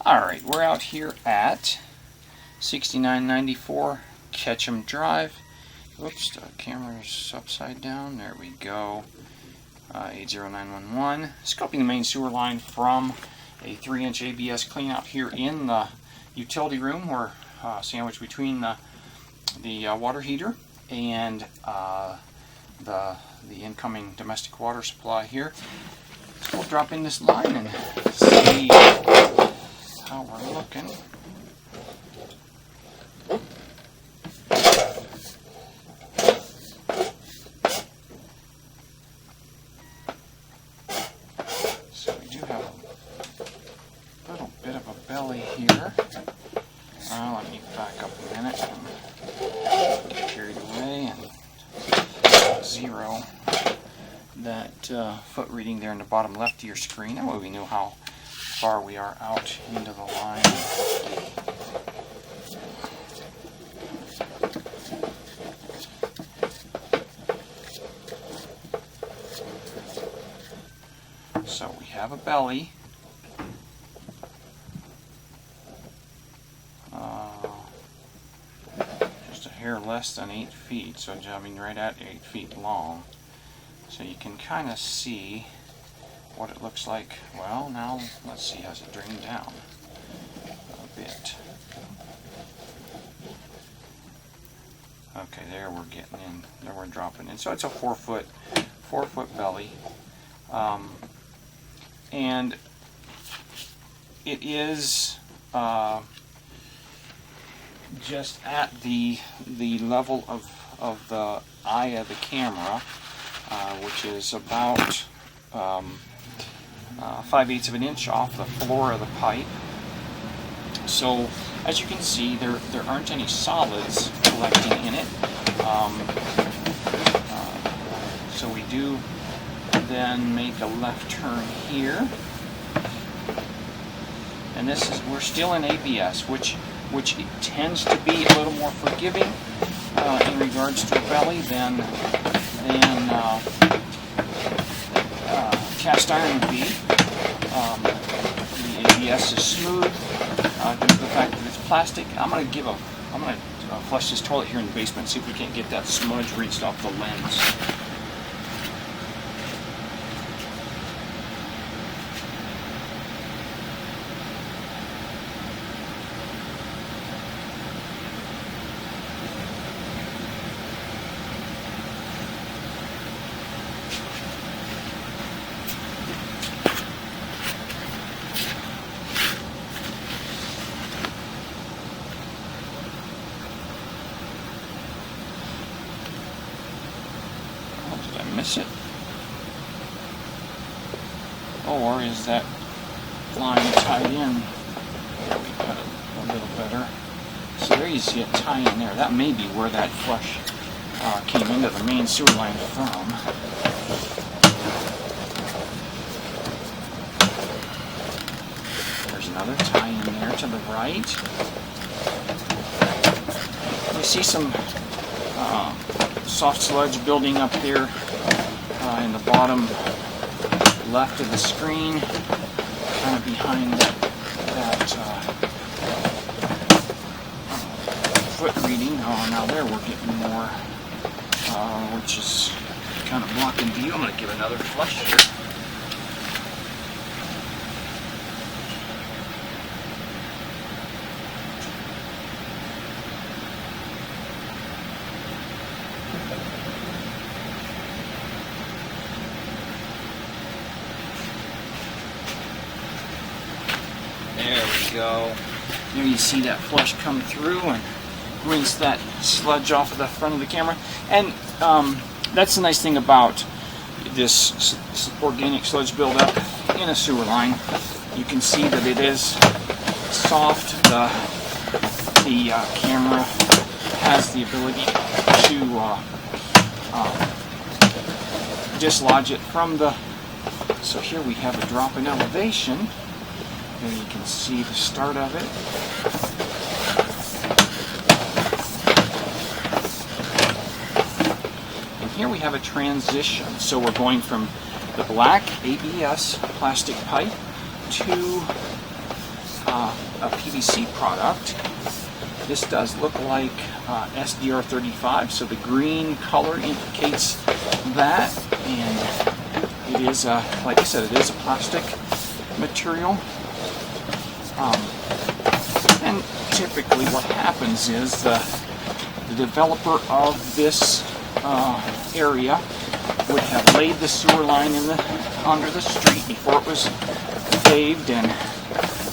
Alright, we're out here at 6994 Ketchum Drive. Oops, the camera's upside down. There we go. 80911. Scoping the main sewer line from a 3-inch ABS cleanout here in the utility room. We're sandwiched between the water heater and the incoming domestic water supply here. So we'll drop in this line and see how we're looking. So we do have a little bit of a belly here. Let me back up a minute and get carried away and zero that foot reading there in the bottom left of your screen. That way we know how far we are out into the line. So we have a belly. Just a hair less than 8 feet, so I mean right at 8 feet long. So you can kind of see what it looks like. Well, now let's see, has it drained down a bit? Okay, there we're getting in, there we're dropping in. So it's a 4 foot belly, and it is just at the level of the eye of the camera, which is about 5/8 of an inch off the floor of the pipe. So as you can see, there aren't any solids collecting in it. So we do then make a left turn here, and this is, we're still in ABS, which tends to be a little more forgiving in regards to a belly than cast iron would be. The ABS is smooth due to the fact that it's plastic. I'm gonna flush this toilet here in the basement, see if we can't get that smudge rinsed off the lens. Did I miss it? Or is that line tied in? There we got it a little better. So there you see it tie in there. That may be where that flush came into the main sewer line from. There's another tie in there to the right. We see some soft sludge building up there in the bottom left of the screen, kind of behind that foot reading. Oh, now there we're getting more, which is kind of blocking view. I'm going to give another flush here. There we go. There you see that flush come through and rinse that sludge off of the front of the camera. And that's the nice thing about this organic sludge buildup in a sewer line. You can see that it is soft. The camera has the ability to dislodge it from the... So here we have a drop in elevation. There you can see the start of it. And here we have a transition. So we're going from the black ABS plastic pipe to a PVC product. This does look like SDR35, so the green color indicates that, and it is, like I said, it is a plastic material. And typically what happens is the developer of this area would have laid the sewer line under the street before it was paved and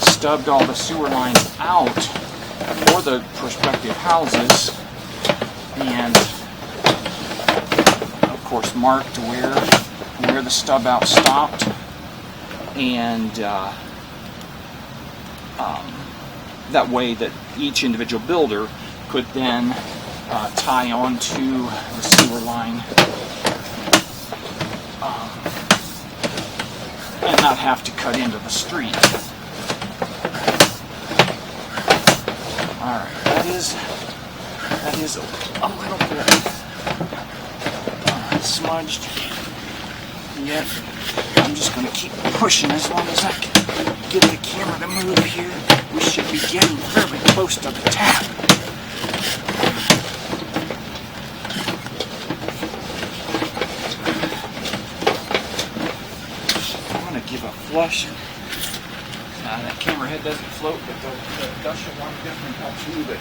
stubbed all the sewer lines out for the prospective houses, and of course marked where the stub out stopped, and that way that each individual builder could then tie onto the sewer line and not have to cut into the street. Alright, that is a little bit smudged, yet I'm just going to keep pushing as long as I can get the camera to move here. We should be getting fairly close to the tap. I'm going to give a flush. That camera head doesn't float, but the gusher one definitely helps move it.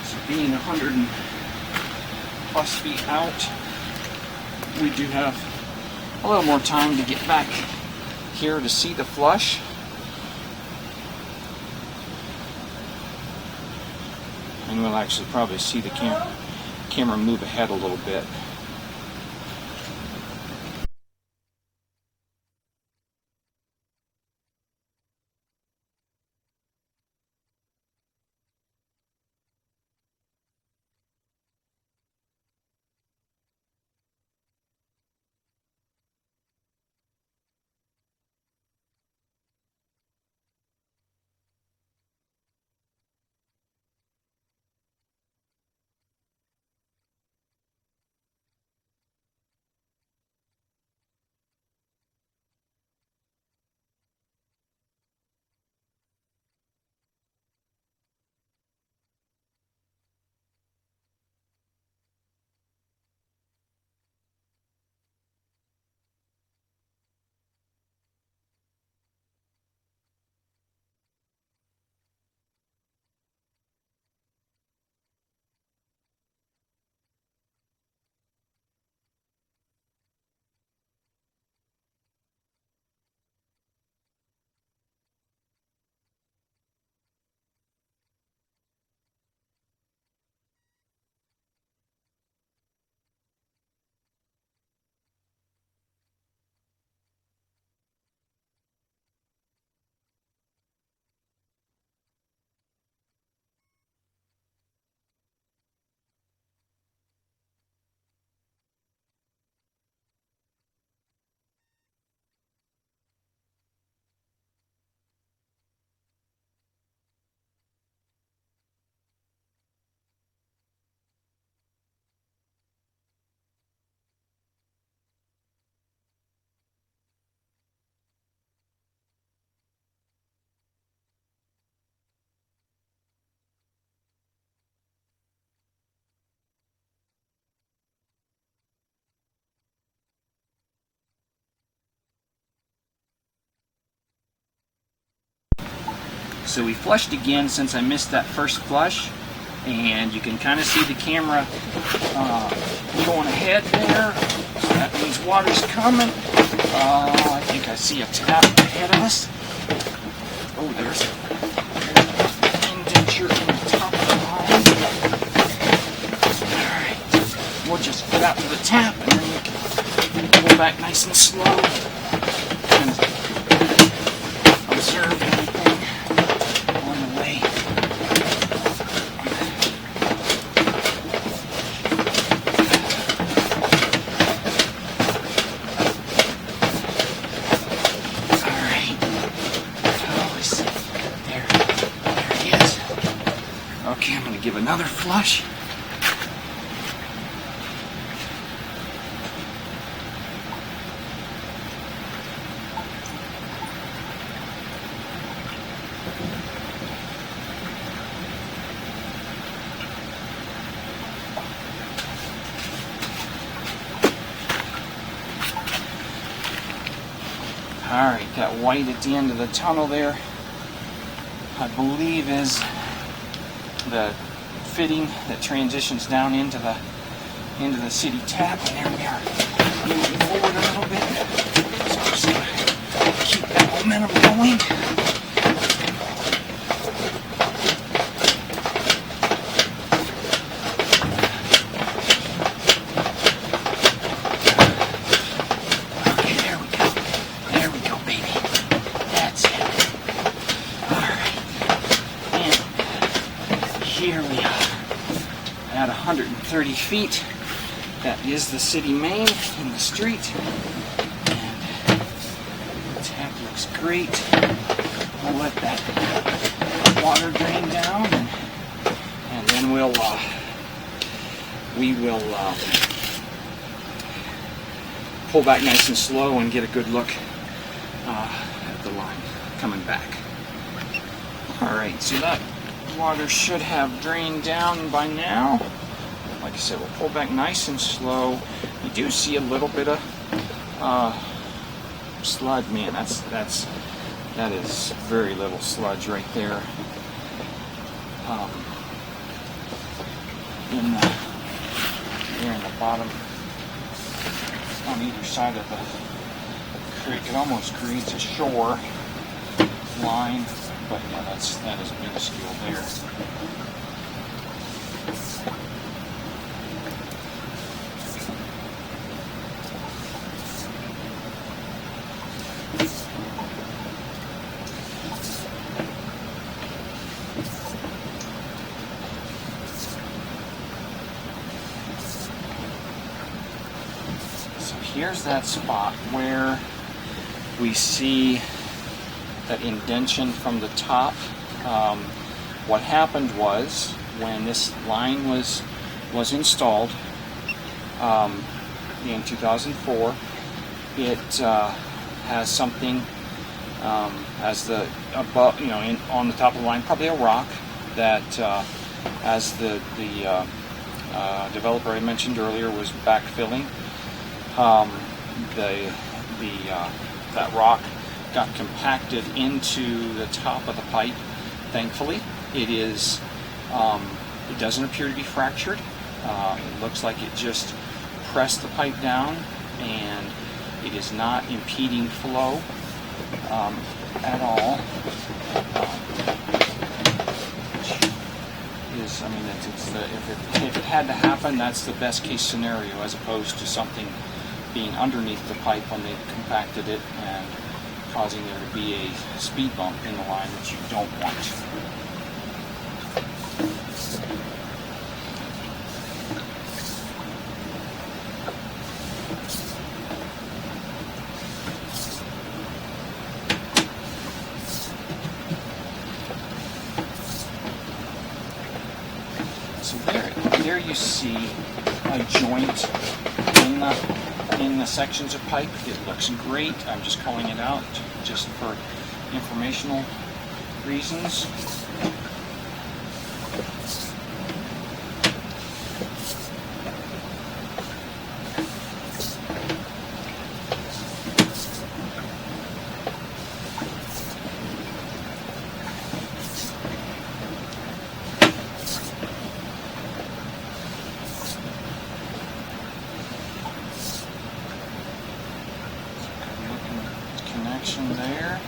So being 100 plus feet out, we do have a little more time to get back here to see the flush. And we'll actually probably see the camera move ahead a little bit. So we flushed again since I missed that first flush, and you can kind of see the camera going ahead there. So that means water's coming. I think I see a tap ahead of us. Oh, there's an indenture in the top of the line. Alright, we'll just get out to the tap and then we can pull back nice and slow and observe everything on the way. Alright. Oh, there he is. give another flush. Alright, that white at the end of the tunnel there, I believe is the fitting that transitions down into the city tap. And there we are, moving forward a little bit. So I'm just going to keep that momentum going. Here we are at 130 feet. That is the city main in the street. And the tap looks great. We'll let that water drain down, and then we will pull back nice and slow and get a good look at the line coming back. Alright, so that water should have drained down by now. Like I said, we'll pull back nice and slow. You do see a little bit of sludge. Man, that is very little sludge right there. In the bottom, on either side of the creek, it almost creates a shore line. But yeah, that is minuscule there. So here's that spot where we see that indentation from the top. What happened was, when this line was installed in 2004, it has something as the above, on the top of the line, probably a rock that, as the developer I mentioned earlier was backfilling, that rock got compacted into the top of the pipe. Thankfully, it doesn't appear to be fractured. It looks like it just pressed the pipe down, and it is not impeding flow at all. If it had to happen, that's the best case scenario, as opposed to something being underneath the pipe when they compacted it and causing there to be a speed bump in the line, which you don't want. So there you see a joint in the sections of pipe. It looks great. I'm just calling it out just for informational reasons. Connection there.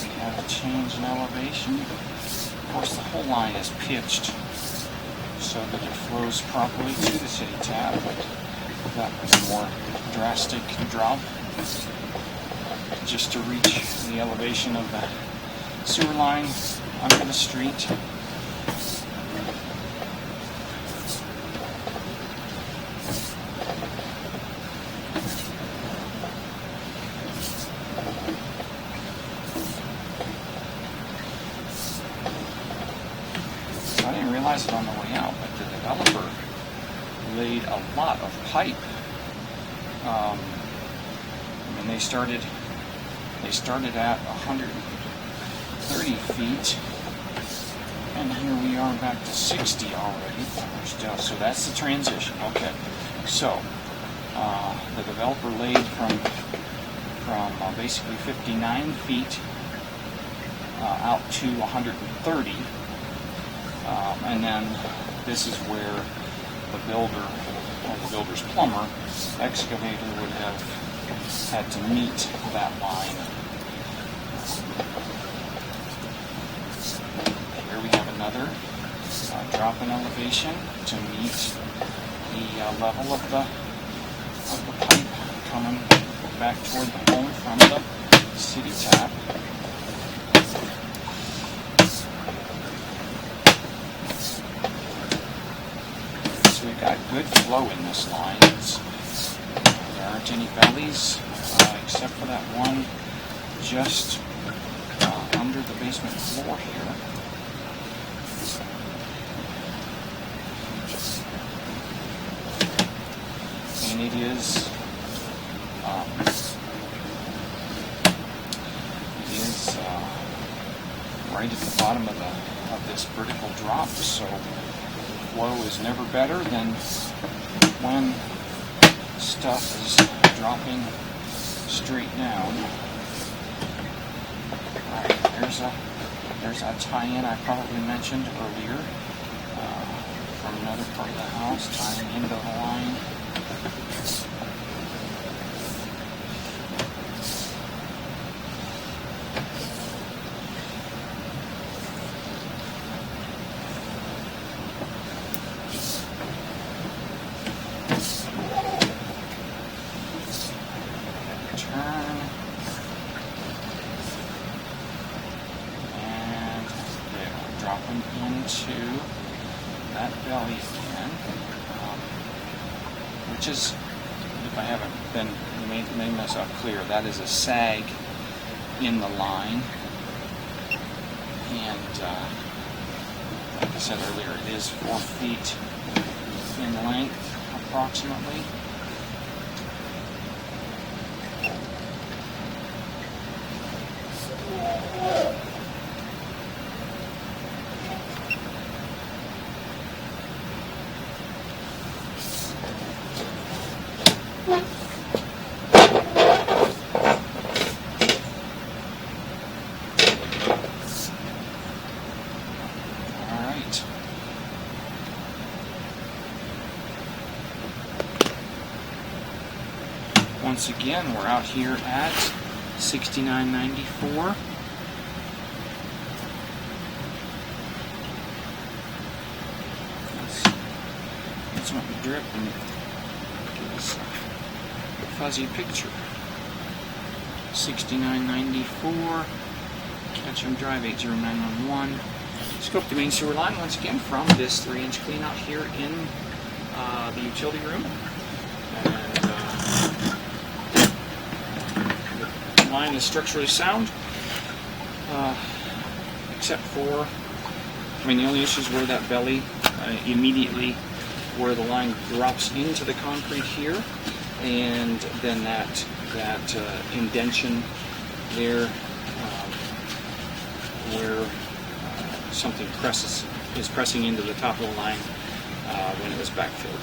We have a change in elevation. Of course, the whole line is pitched so that it flows properly to the city tap, but that was a more drastic drop just to reach the elevation of the sewer line under the street. I didn't realize it on the way out, but the developer laid a lot of pipe. I mean, they started at 130 feet, and here we are back to 60 already. So that's the transition. Okay, so the developer laid from basically 59 feet out to 130, and then this is where the builder, or the builder's plumber, excavator would have had to meet that line. Here we have another drop in elevation to meet the level of the pipe coming back toward the home from the city tap. So we've got good flow in this line. There aren't any bellies except for that one just under the basement floor here. And it is right at the bottom of this vertical drop, so flow is never better than when stuff is dropping straight down. Alright, there's a tie-in I probably mentioned earlier from another part of the house, tying into the line. Turn, and there, dropping into that belly again, which is, if I haven't made myself clear, that is a sag in the line, and like I said earlier, it is 4 feet in length approximately. Once again, we're out here at 6994. Let's let me drip and give us a fuzzy picture. 6994, Ketchum Drive 80911. Scope the main sewer line once again from this 3-inch clean out here in the utility room. The line is structurally sound, except for, I mean, the only issues were that belly immediately where the line drops into the concrete here, and then that indention there where something is pressing into the top of the line when it was backfilled.